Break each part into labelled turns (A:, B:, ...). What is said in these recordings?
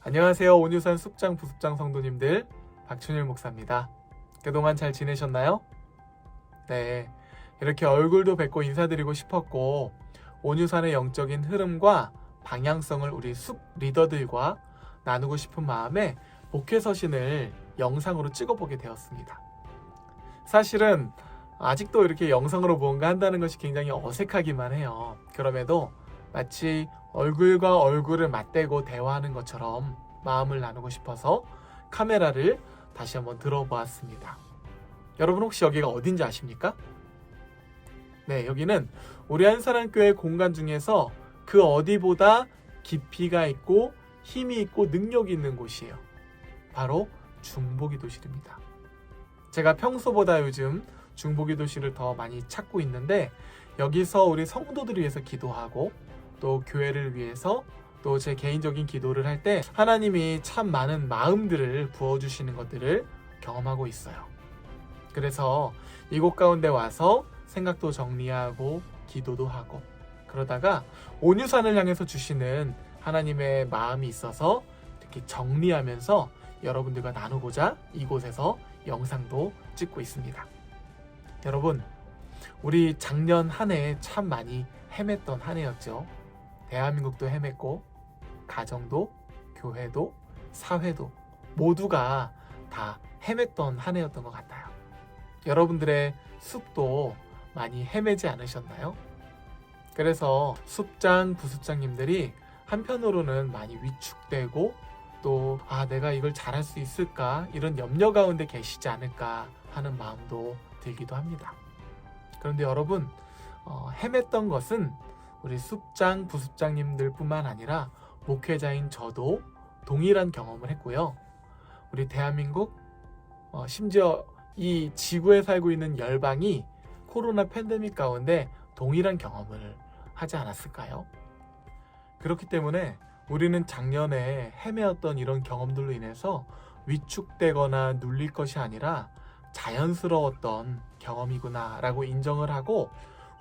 A: 안녕하세요. 온유산 숲장 부숲장 성도님들, 박춘일 목사입니다. 그동안 잘 지내셨나요? 네, 이렇게 얼굴도 뵙고 인사드리고 싶었고, 온유산의 영적인 흐름과 방향성을 우리 숲 리더들과 나누고 싶은 마음에 목회 서신을 영상으로 찍어보게 되었습니다. 사실은 아직도 이렇게 영상으로 무언가 한다는 것이 굉장히 어색하기만 해요. 그럼에도 마치 얼굴과 얼굴을 맞대고 대화하는 것처럼 마음을 나누고 싶어서 카메라를 다시 한번 들어보았습니다. 여러분 혹시 여기가 어딘지 아십니까? 네, 여기는 우리 한사랑교회 공간 중에서 그 어디보다 깊이가 있고 힘이 있고 능력이 있는 곳이에요. 바로 중보기도실입니다. 제가 평소보다 요즘 중보기도실을 더 많이 찾고 있는데, 여기서 우리 성도들을 위해서 기도하고 또 교회를 위해서 또 제 개인적인 기도를 할 때 하나님이 참 많은 마음들을 부어주시는 것들을 경험하고 있어요. 그래서 이곳 가운데 와서 생각도 정리하고 기도도 하고, 그러다가 온유산을 향해서 주시는 하나님의 마음이 있어서 이렇게 정리하면서 여러분들과 나누고자 이곳에서 영상도 찍고 있습니다. 여러분, 우리 작년 한 해 참 많이 헤맸던 한 해였죠. 대한민국도 헤맸고, 가정도, 교회도, 사회도 모두가 다 헤맸던 한 해였던 것 같아요. 여러분들의 숲도 많이 헤매지 않으셨나요? 그래서 숲장, 부숲장님들이 한편으로는 많이 위축되고, 또 내가 이걸 잘할 수 있을까, 이런 염려 가운데 계시지 않을까 하는 마음도 들기도 합니다. 그런데 여러분, 헤맸던 것은 우리 숲장, 부숲장님들 뿐만 아니라 목회자인 저도 동일한 경험을 했고요. 우리 대한민국, 심지어 이 지구에 살고 있는 열방이 코로나 팬데믹 가운데 동일한 경험을 하지 않았을까요? 그렇기 때문에 우리는 작년에 헤매었던 이런 경험들로 인해서 위축되거나 눌릴 것이 아니라 자연스러웠던 경험이구나 라고 인정을 하고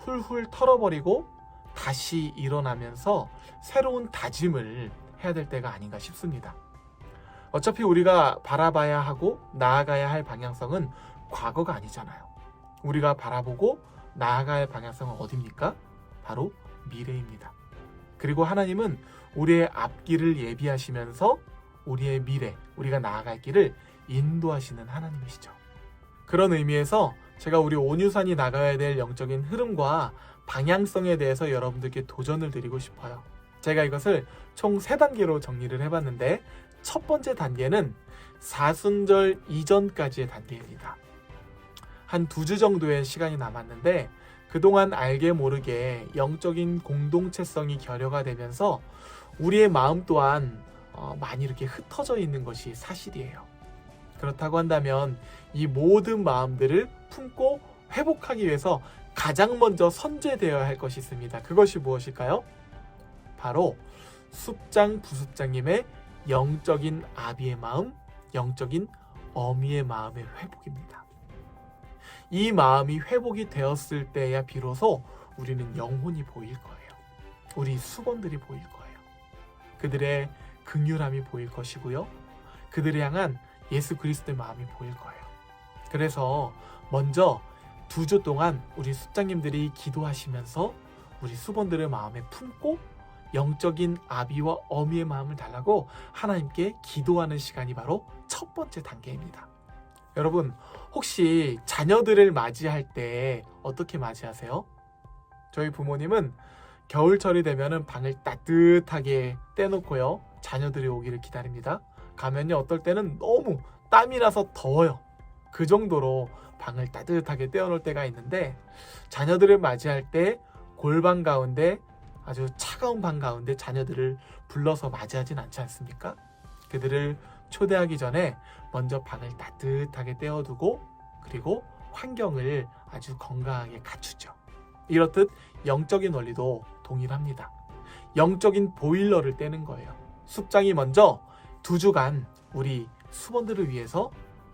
A: 훌훌 털어버리고 다시 일어나면서 새로운 다짐을 해야 될 때가 아닌가 싶습니다. 어차피 우리가 바라봐야 하고 나아가야 할 방향성은 과거가 아니잖아요. 우리가 바라보고 나아가야 할 방향성은 어디입니까? 바로 미래입니다. 그리고 하나님은 우리의 앞길을 예비하시면서 우리의 미래, 우리가 나아갈 길을 인도하시는 하나님이시죠. 그런 의미에서 제가 우리 온유산이 나가야 될 영적인 흐름과 방향성에 대해서 여러분들께 도전을 드리고 싶어요. 제가 이것을 총 3단계로 정리를 해봤는데, 첫 번째 단계는 사순절 이전까지의 단계입니다. 한 2주 정도의 시간이 남았는데, 그동안 알게 모르게 영적인 공동체성이 결여가 되면서 우리의 마음 또한 많이 이렇게 흩어져 있는 것이 사실이에요. 그렇다고 한다면 이 모든 마음들을 품고 회복하기 위해서 가장 먼저 선제되어야 할 것이 있습니다. 그것이 무엇일까요? 바로 숲장, 부숲장님의 영적인 아비의 마음, 영적인 어미의 마음의 회복입니다. 이 마음이 회복이 되었을 때야 비로소 우리는 영혼이 보일 거예요. 우리 수건들이 보일 거예요. 그들의 긍휼함이 보일 것이고요. 그들을 향한 예수 그리스도의 마음이 보일 거예요. 그래서 먼저 2주 동안 우리 숲장님들이 기도하시면서 우리 수건들의 마음에 품고 영적인 아비와 어미의 마음을 달라고 하나님께 기도하는 시간이 바로 첫 번째 단계입니다. 여러분, 혹시 자녀들을 맞이할 때 어떻게 맞이하세요? 저희 부모님은 겨울철이 되면 방을 따뜻하게 떼놓고요, 자녀들이 오기를 기다립니다. 가면요, 어떨 때는 너무 땀이 나서 더워요. 그 정도로 방을 따뜻하게 떼어놓을 때가 있는데, 자녀들을 맞이할 때 골방 가운데, 아주 차가운 방 가운데 자녀들을 불러서 맞이하진 않지 않습니까? 그들을 초대하기 전에 먼저 방을 따뜻하게 떼어두고, 그리고 환경을 아주 건강하게 갖추죠. 이렇듯 영적인 원리도 동일합니다. 영적인 보일러를 떼는 거예요. 숲장이 먼저 2주간 우리 수원들을 위해서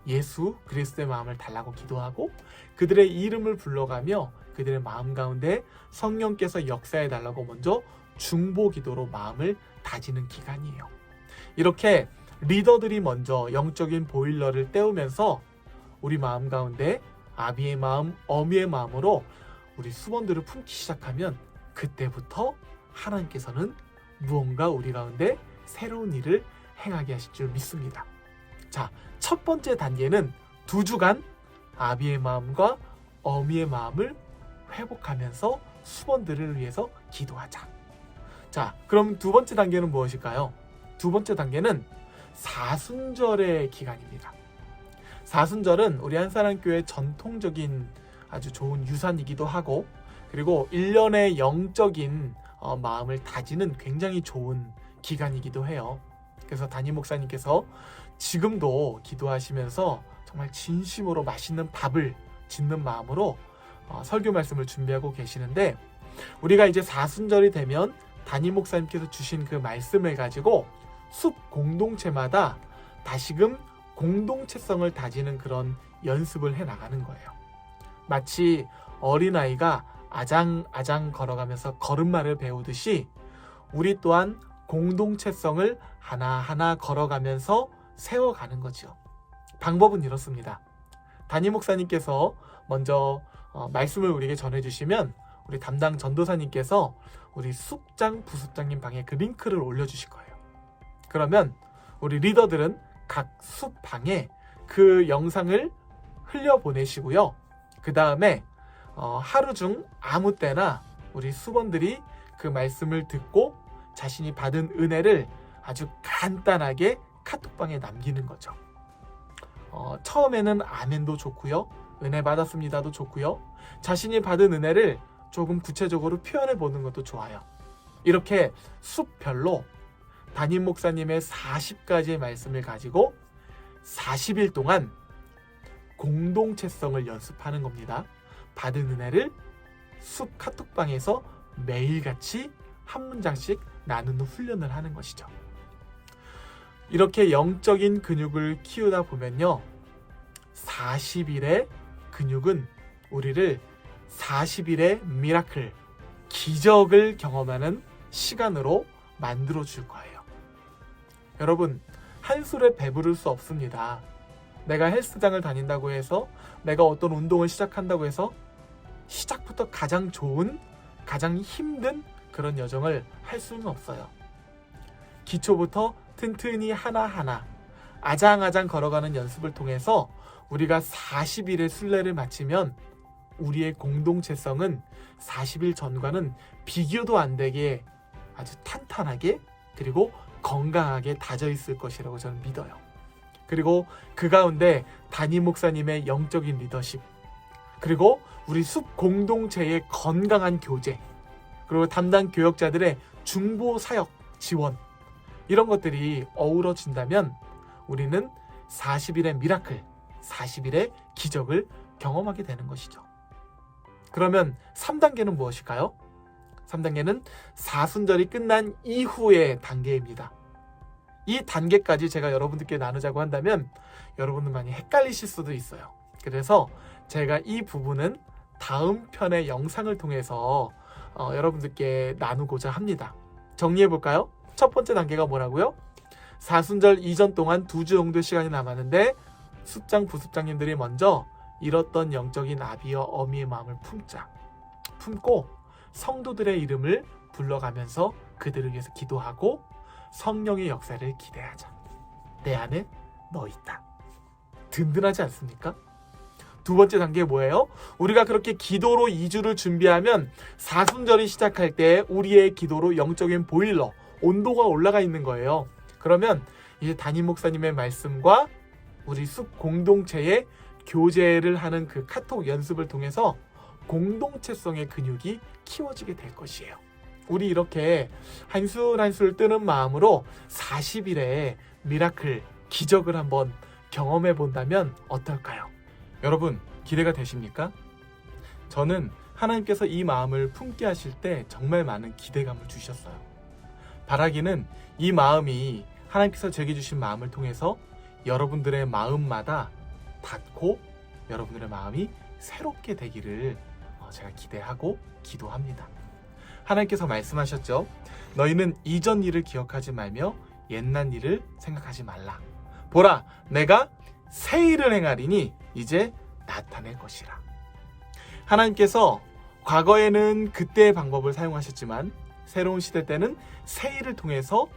A: 예수 그리스도의 마음을 달라고 기도하고, 그들의 이름을 불러가며 그들의 마음 가운데 성령께서 역사해 달라고 먼저 중보 기도로 마음을 다지는 기간이에요. 이렇게 리더들이 먼저 영적인 보일러를 때우면서 우리 마음 가운데 아비의 마음, 어미의 마음으로 우리 수본들을 품기 시작하면 그때부터 하나님께서는 무언가 우리 가운데 새로운 일을 행하게 하실 줄 믿습니다. 자, 첫 번째 단계는 2주간 아비의 마음과 어미의 마음을 회복하면서 수본들을 위해서 기도하자. 자, 그럼 두 번째 단계는 무엇일까요? 두 번째 단계는 사순절의 기간입니다. 사순절은 우리 한사랑교회 전통적인 아주 좋은 유산이기도 하고, 그리고 1년의 영적인 마음을 다지는 굉장히 좋은 기간이기도 해요. 그래서 담임 목사님께서 지금도 기도하시면서 정말 진심으로 맛있는 밥을 짓는 마음으로 설교 말씀을 준비하고 계시는데, 우리가 이제 사순절이 되면 담임 목사님께서 주신 그 말씀을 가지고 숲 공동체마다 다시금 공동체성을 다지는 그런 연습을 해 나가는 거예요. 마치 어린아이가 아장아장 걸어가면서 걸음마를 배우듯이 우리 또한 공동체성을 하나하나 걸어가면서 세워가는 거죠. 방법은 이렇습니다. 담임 목사님께서 먼저 말씀을 우리에게 전해주시면 우리 담당 전도사님께서 우리 숲장 부숲장님 방에 그 링크를 올려주실 거예요. 그러면 우리 리더들은 각 숲방에 그 영상을 흘려보내시고요. 그 다음에 하루 중 아무 때나 우리 수본들이 그 말씀을 듣고 자신이 받은 은혜를 아주 간단하게 카톡방에 남기는 거죠. 처음에는 아멘도 좋고요. 은혜 받았습니다도 좋고요. 자신이 받은 은혜를 조금 구체적으로 표현해 보는 것도 좋아요. 이렇게 숲별로 담임 목사님의 40가지의 말씀을 가지고 40일 동안 공동체성을 연습하는 겁니다. 받은 은혜를 숲 카톡방에서 매일같이 한 문장씩 나누는 훈련을 하는 것이죠. 이렇게 영적인 근육을 키우다 보면요, 40일의 근육은 우리를 40일의 미라클, 기적을 경험하는 시간으로 만들어 줄 거예요. 여러분, 한 술에 배부를 수 없습니다. 내가 헬스장을 다닌다고 해서, 내가 어떤 운동을 시작한다고 해서 시작부터 가장 좋은, 가장 힘든 그런 여정을 할 수는 없어요. 기초부터 튼튼히 하나하나 아장아장 걸어가는 연습을 통해서 우리가 40일의 순례를 마치면 우리의 공동체성은 40일 전과는 비교도 안 되게 아주 탄탄하게 그리고 건강하게 다져 있을 것이라고 저는 믿어요. 그리고 그 가운데 담임 목사님의 영적인 리더십, 그리고 우리 숲 공동체의 건강한 교제, 그리고 담당 교역자들의 중보 사역 지원, 이런 것들이 어우러진다면 우리는 40일의 미라클, 40일의 기적을 경험하게 되는 것이죠. 그러면 3단계는 무엇일까요? 3단계는 사순절이 끝난 이후의 단계입니다. 이 단계까지 제가 여러분들께 나누자고 한다면 여러분들 많이 헷갈리실 수도 있어요. 그래서 제가 이 부분은 다음 편의 영상을 통해서 여러분들께 나누고자 합니다. 정리해 볼까요? 첫 번째 단계가 뭐라고요? 사순절 이전 동안 2주 정도 시간이 남았는데 숲장 부숲장님들이 먼저 잃었던 영적인 아비와 어미의 마음을 품고 성도들의 이름을 불러가면서 그들을 위해서 기도하고 성령의 역사를 기대하자. 내 안에 너 있다. 든든하지 않습니까? 두 번째 단계 뭐예요? 우리가 그렇게 기도로 2주를 준비하면 사순절이 시작할 때 우리의 기도로 영적인 보일러, 온도가 올라가 있는 거예요. 그러면 이제 담임 목사님의 말씀과 우리 숲 공동체의 교제를 하는 그 카톡 연습을 통해서 공동체성의 근육이 키워지게 될 것이에요. 우리 이렇게 한술 한술 뜨는 마음으로 40일의 미라클, 기적을 한번 경험해 본다면 어떨까요? 여러분, 기대가 되십니까? 저는 하나님께서 이 마음을 품게 하실 때 정말 많은 기대감을 주셨어요. 바라기는 이 마음이 하나님께서 제게 주신 마음을 통해서 여러분들의 마음마다 닿고 여러분들의 마음이 새롭게 되기를 제가 기대하고 기도합니다. 하나님께서 말씀하셨죠. 너희는 이전 일을 기억하지 말며 옛날 일을 생각하지 말라. 보라, 내가 새 일을 행하리니 이제 나타낼 것이라. 하나님께서 과거에는 그때의 방법을 사용하셨지만 새로운 시대 때는 새 일을 통해서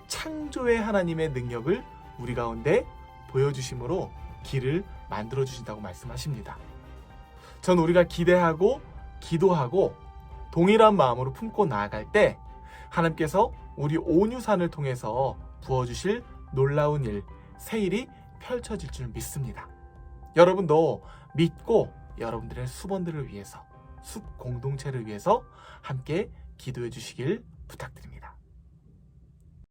A: 창조의 하나님의 능력을 우리 가운데 보여주심으로 길을 만들어 주신다고 말씀하십니다. 전 우리가 기대하고 기도하고 동일한 마음으로 품고 나아갈 때 하나님께서 우리 온유산을 통해서 부어주실 놀라운 일, 새 일이 펼쳐질 줄 믿습니다. 여러분도 믿고 여러분들의 수번들을 위해서, 숲 공동체를 위해서 함께 기도해 주시길 부탁드립니다.